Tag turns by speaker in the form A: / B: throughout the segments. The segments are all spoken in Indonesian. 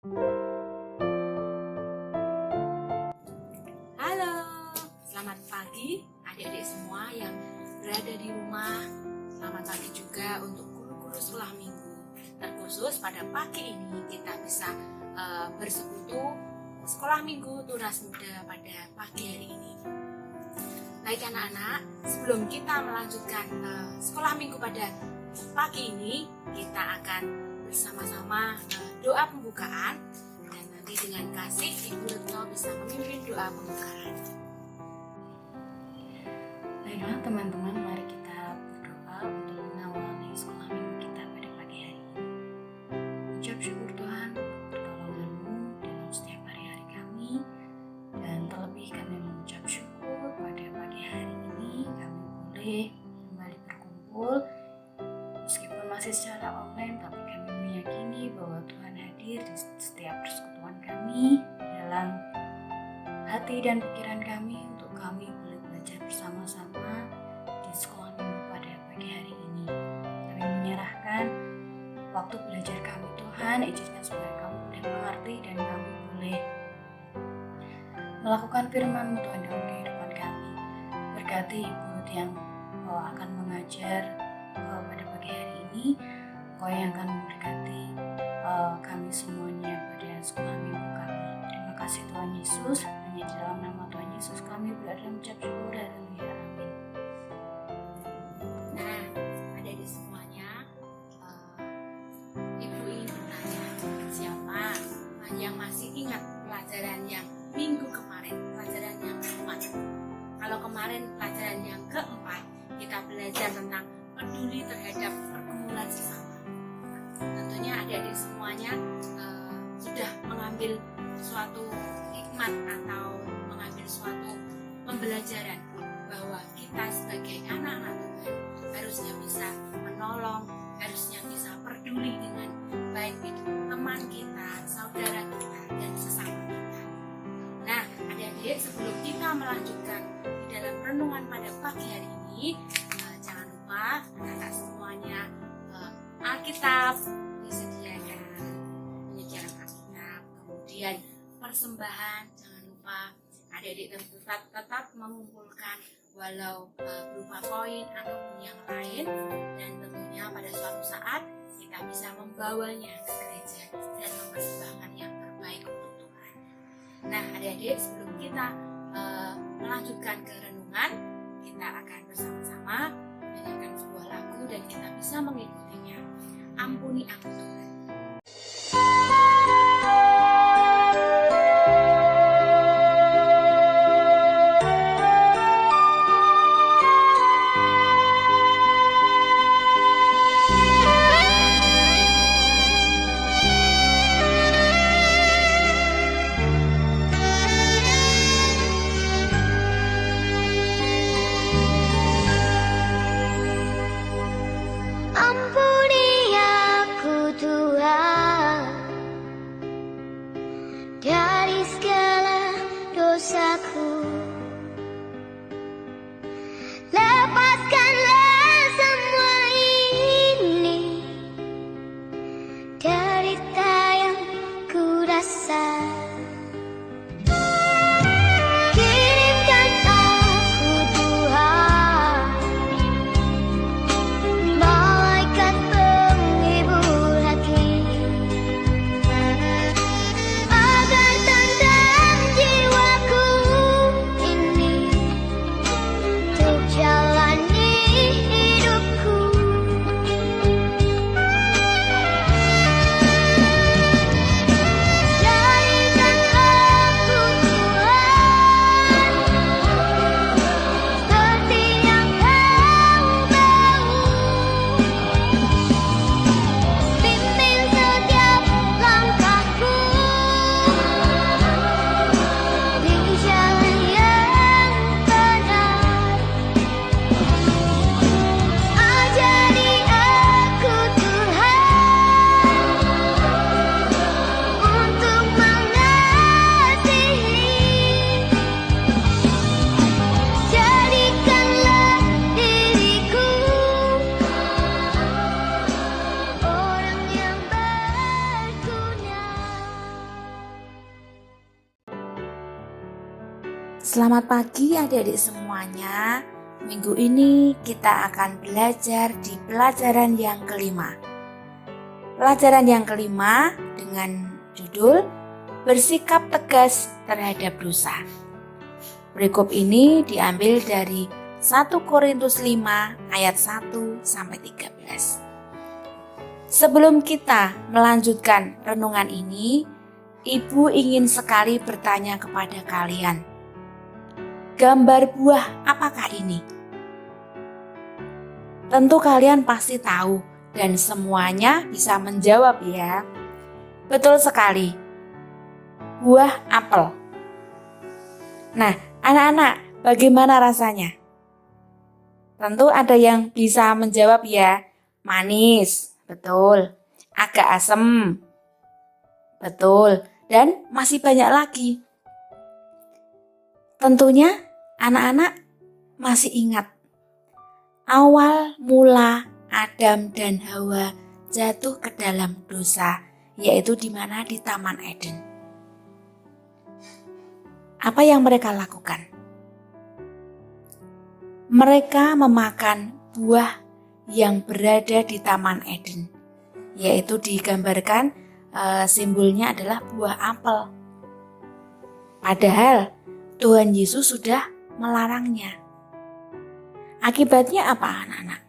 A: Halo, selamat pagi adik-adik semua yang berada di rumah. Selamat pagi juga untuk guru-guru sekolah minggu. Terkhusus pada pagi ini kita bisa bersekutu sekolah minggu Tunas Muda pada pagi hari ini. Baik anak-anak, sebelum kita melanjutkan sekolah minggu pada pagi ini, kita akan bersama-sama doa pembukaan. Dan dengan kasih Ibu Retno bisa memimpin doa pembukaan.
B: Baiklah teman-teman, mari kita berdoa untuk mengawali sekolah minggu kita pada pagi hari ini. Ucap syukur Tuhan untuk pertolongan-Mu dalam setiap hari-hari kami, dan terlebih kami mengucap syukur pada pagi hari ini kami boleh kembali berkumpul meskipun masih secara online, tapi kami meyakini bahwa Tuhan hadir di setiap persekutuan kami, dalam hati dan pikiran kami, untuk kami boleh belajar bersama-sama di sekolah minggu pada pagi hari ini. Kami menyerahkan waktu belajar kami Tuhan, izinkan supaya kami boleh mengerti dan kami boleh melakukan firman-Mu Tuhan dalam kehidupan kami. Berkati Ibu Ruth yang akan mengajar pada pagi hari ini, Engkau yang akan memberkati kami semuanya pada sekolah minggu kami. Terima kasih Tuhan Yesus, hanya di dalam nama Tuhan Yesus kami berdoa dan mengucap syukur. Haleluya, amin.
A: Nah, adik-adik semuanya, Ibu ingin bertanya, siapa yang masih ingat pelajaran yang minggu kemarin, pelajaran yang keempat? Kalau kemarin pelajaran yang keempat, kita belajar tentang peduli terhadap pergumulan sesama. Tentunya adik-adik semuanya sudah mengambil suatu hikmat atau mengambil suatu pembelajaran bahwa kita sebagai anak-anak Tuhan harusnya bisa menolong, harusnya bisa peduli dengan baik itu teman kita, saudara kita, dan sesama kita. Nah, adik-adik, sebelum kita melanjutkan di dalam renungan pada pagi hari ini, jangan lupa anak-anak semuanya Alkitab disediakan, menyediakan Alkitab, kemudian persembahan, jangan lupa adik-adik tetap mengumpulkan walau berupa koin ataupun yang lain, dan tentunya pada suatu saat kita bisa membawanya ke gereja dan mempersembahkan yang terbaik untuk Tuhan. Nah adik-adik, sebelum kita melanjutkan ke renungan, kita akan bersama-sama menyanyikan sebuah lagu dan kita bisa mengikutinya. Ampuni aku Tuhan.
C: Ampuni aku Tuhan.
A: Selamat pagi adik-adik semuanya. Minggu ini kita akan belajar di pelajaran yang kelima. Pelajaran yang kelima dengan judul Bersikap Tegas Terhadap Dosa. Berikut ini diambil dari 1 Korintus 5 ayat 1 sampai 13. Sebelum kita melanjutkan renungan ini, Ibu ingin sekali bertanya kepada kalian. Gambar buah apakah ini? Tentu kalian pasti tahu dan semuanya bisa menjawab ya. Betul sekali. Buah apel. Nah, anak-anak, bagaimana rasanya? Tentu ada yang bisa menjawab ya. Manis, betul. Agak asam, betul. Dan masih banyak lagi. Tentunya anak-anak masih ingat awal mula Adam dan Hawa jatuh ke dalam dosa, yaitu di mana di Taman Eden. Apa yang mereka lakukan? Mereka memakan buah yang berada di Taman Eden, yaitu digambarkan simbolnya adalah buah apel. Padahal Tuhan Yesus sudah melarangnya. Akibatnya apa anak-anak?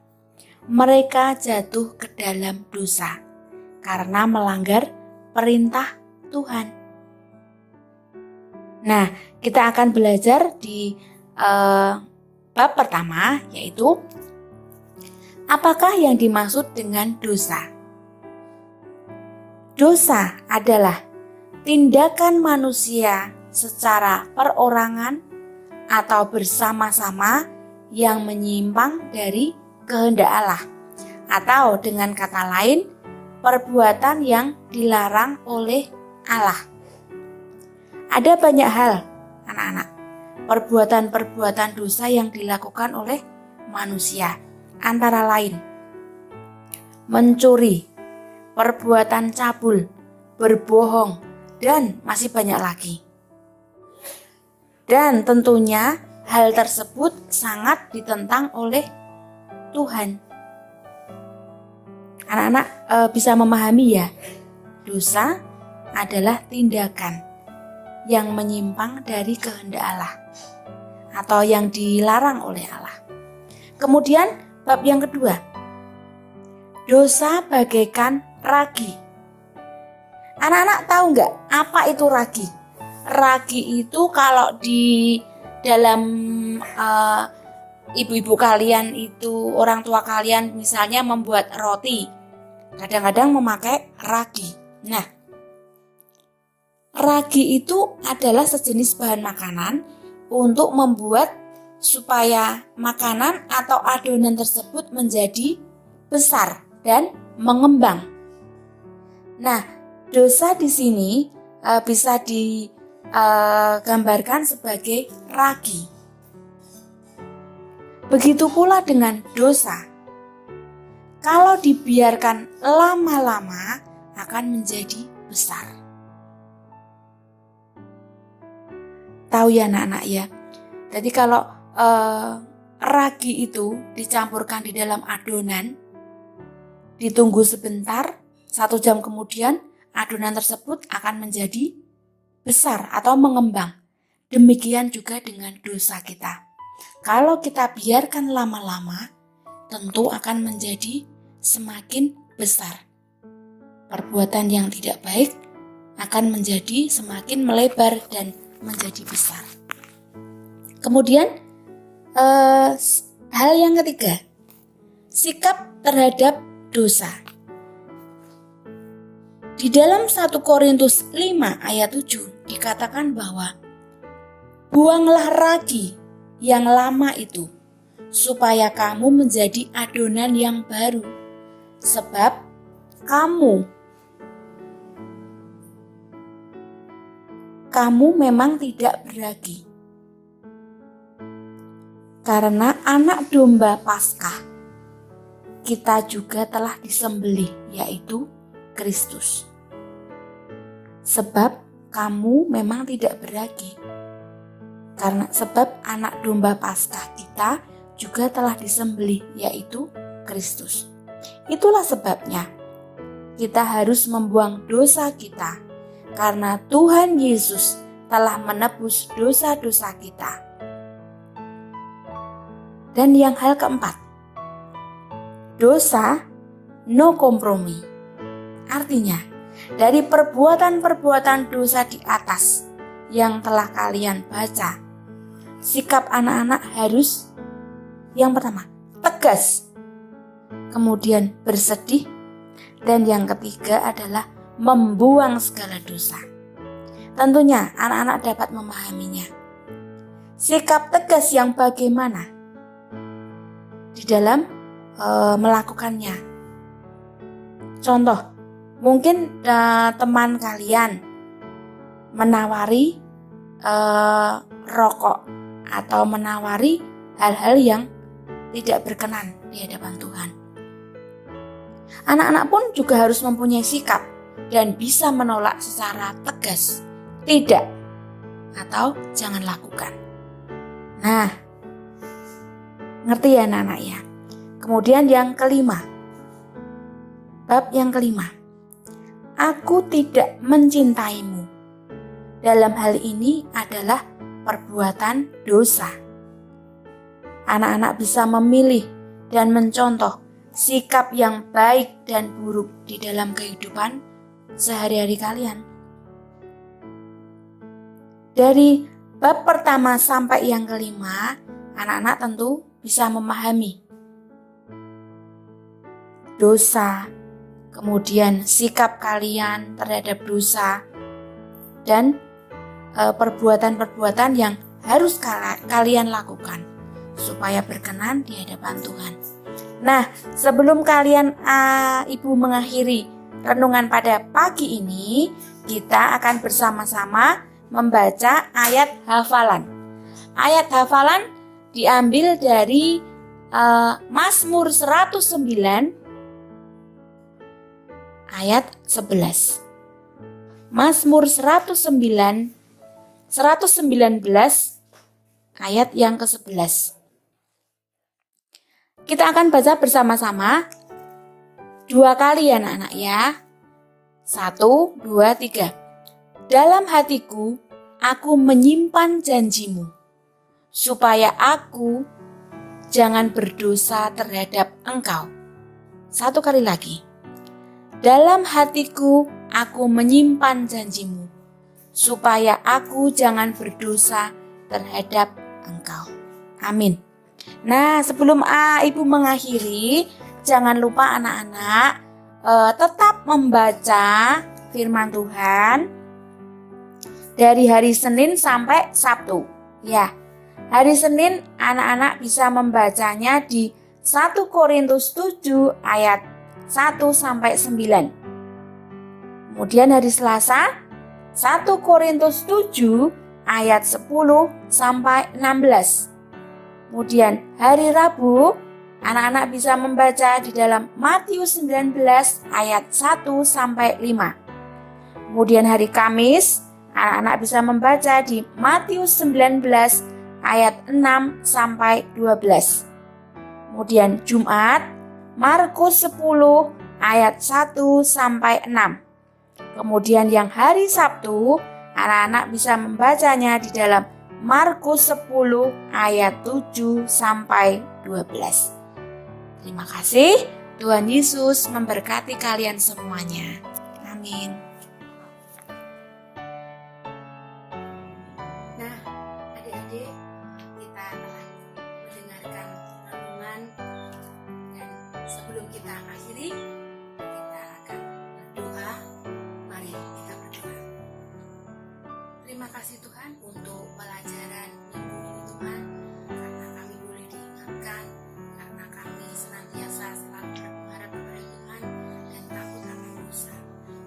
A: Mereka jatuh ke dalam dosa karena melanggar perintah Tuhan. Nah, kita akan belajar di bab pertama, yaitu apakah yang dimaksud dengan dosa? Dosa adalah tindakan manusia secara perorangan atau bersama-sama yang menyimpang dari kehendak Allah, atau dengan kata lain, perbuatan yang dilarang oleh Allah. Ada banyak hal, anak-anak, perbuatan-perbuatan dosa yang dilakukan oleh manusia, antara lain mencuri, perbuatan cabul, berbohong, dan masih banyak lagi. Dan tentunya hal tersebut sangat ditentang oleh Tuhan. Anak-anak bisa memahami ya, dosa adalah tindakan yang menyimpang dari kehendak Allah atau yang dilarang oleh Allah. Kemudian bab yang kedua, dosa bagaikan ragi. Anak-anak tahu nggak apa itu ragi? Ragi itu kalau di dalam ibu-ibu kalian itu, orang tua kalian misalnya membuat roti, kadang-kadang memakai ragi. Nah, ragi itu adalah sejenis bahan makanan untuk membuat supaya makanan atau adonan tersebut menjadi besar dan mengembang. Nah, dosa di sini bisa digambarkan sebagai ragi. Begitu pula dengan dosa. Kalau dibiarkan lama-lama akan menjadi besar. Tahu ya anak-anak ya. Jadi kalau ragi itu dicampurkan di dalam adonan, ditunggu sebentar, 1 jam kemudian adonan tersebut akan menjadi besar atau mengembang. Demikian juga dengan dosa kita. Kalau kita biarkan lama-lama, tentu akan menjadi semakin besar. Perbuatan yang tidak baik akan menjadi semakin melebar dan menjadi besar. Kemudian hal yang ketiga, sikap terhadap dosa. Di dalam 1 Korintus 5 ayat 7 dikatakan bahwa buanglah ragi yang lama itu supaya kamu menjadi adonan yang baru, sebab kamu memang tidak beragi. Karena anak domba Paskah kita juga telah disembelih, yaitu Kristus. Sebab kamu memang tidak beragi.
C: Karena sebab anak domba Paskah kita juga telah disembelih, yaitu Kristus. Itulah sebabnya kita harus membuang dosa kita, karena Tuhan Yesus telah menebus dosa-dosa kita. Dan yang hal keempat, dosa no kompromi. Artinya, dari perbuatan-perbuatan dosa di atas yang telah kalian baca, sikap anak-anak harus yang pertama, tegas, kemudian bersedih, dan yang ketiga adalah membuang segala dosa. Tentunya anak-anak dapat memahaminya. Sikap tegas yang bagaimana di dalam melakukannya. Contoh, mungkin teman kalian menawari rokok atau menawari hal-hal yang tidak berkenan di hadapan Tuhan. Anak-anak pun juga harus mempunyai sikap dan bisa menolak secara tegas, tidak, atau jangan lakukan. Nah, ngerti ya anak-anak ya. Kemudian yang kelima, bab yang kelima, aku tidak mencintaimu. Dalam hal ini adalah perbuatan dosa. Anak-anak bisa memilih dan mencontoh sikap yang baik dan buruk di dalam kehidupan sehari-hari kalian. Dari bab pertama sampai yang kelima, anak-anak tentu bisa memahami dosa, kemudian sikap kalian terhadap dosa, dan perbuatan-perbuatan yang harus kalian lakukan supaya berkenan di hadapan Tuhan. Nah, sebelum kalian Ibu mengakhiri renungan pada pagi ini, kita akan bersama-sama membaca ayat hafalan. Ayat hafalan diambil dari Mazmur 109 ayat 11. Mazmur 119 ayat yang ke-11. Kita akan baca bersama-sama 2 kali ya anak-anak ya. 1, 2, 3. Dalam hatiku aku menyimpan janjimu, supaya aku jangan berdosa terhadap engkau. 1 kali lagi. Dalam hatiku aku menyimpan janjimu, supaya aku jangan berdosa terhadap engkau. Amin. Nah, sebelum Ibu mengakhiri, jangan lupa anak-anak tetap membaca firman Tuhan dari hari Senin sampai Sabtu. Ya, hari Senin anak-anak bisa membacanya di 1 Korintus 7 ayat 1 sampai 9. Kemudian hari Selasa 1 Korintus 7 ayat 10 sampai 16. Kemudian hari Rabu anak-anak bisa membaca di dalam Matius 19 ayat 1 sampai 5. Kemudian hari Kamis anak-anak bisa membaca di Matius 19 ayat 6 sampai 12. Kemudian Jumat Markus 10 ayat 1 sampai 6. Kemudian yang hari Sabtu anak-anak bisa membacanya di dalam Markus 10 ayat 7 sampai 12. Terima kasih. Tuhan Yesus memberkati kalian semuanya. Amin.
A: Nah, adik-adik, kita telah mendengarkan renungan, dan sebelum kita akhiri, kita akan berdoa. Mari kita berdoa. Terima kasih Tuhan untuk pelajaran minggu ini Tuhan, karena kami boleh diingatkan, karena kami senantiasa selalu berharap kepada Tuhan dan takut akan dosa.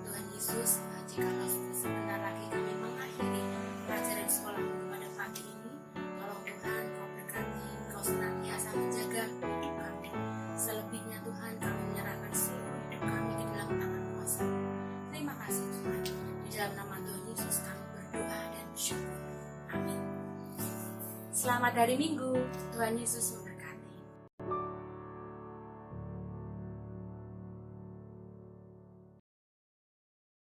A: Tuhan Yesus, jikalau sebentar lagi kami mengakhiri pelajaran sekolah pada pagi ini, tolong Tuhan Kau berkati, Kau senantiasa menjaga hidup kami. Selebihnya Tuhan, kami menyerahkan seluruh hidup kami di dalam tangan kuasa. Terima kasih Tuhan. Di dalam nama Tuhan Yesus kami berdoa dan bersyukur. Amin. Selamat hari Minggu. Tuhan Yesus memberkati.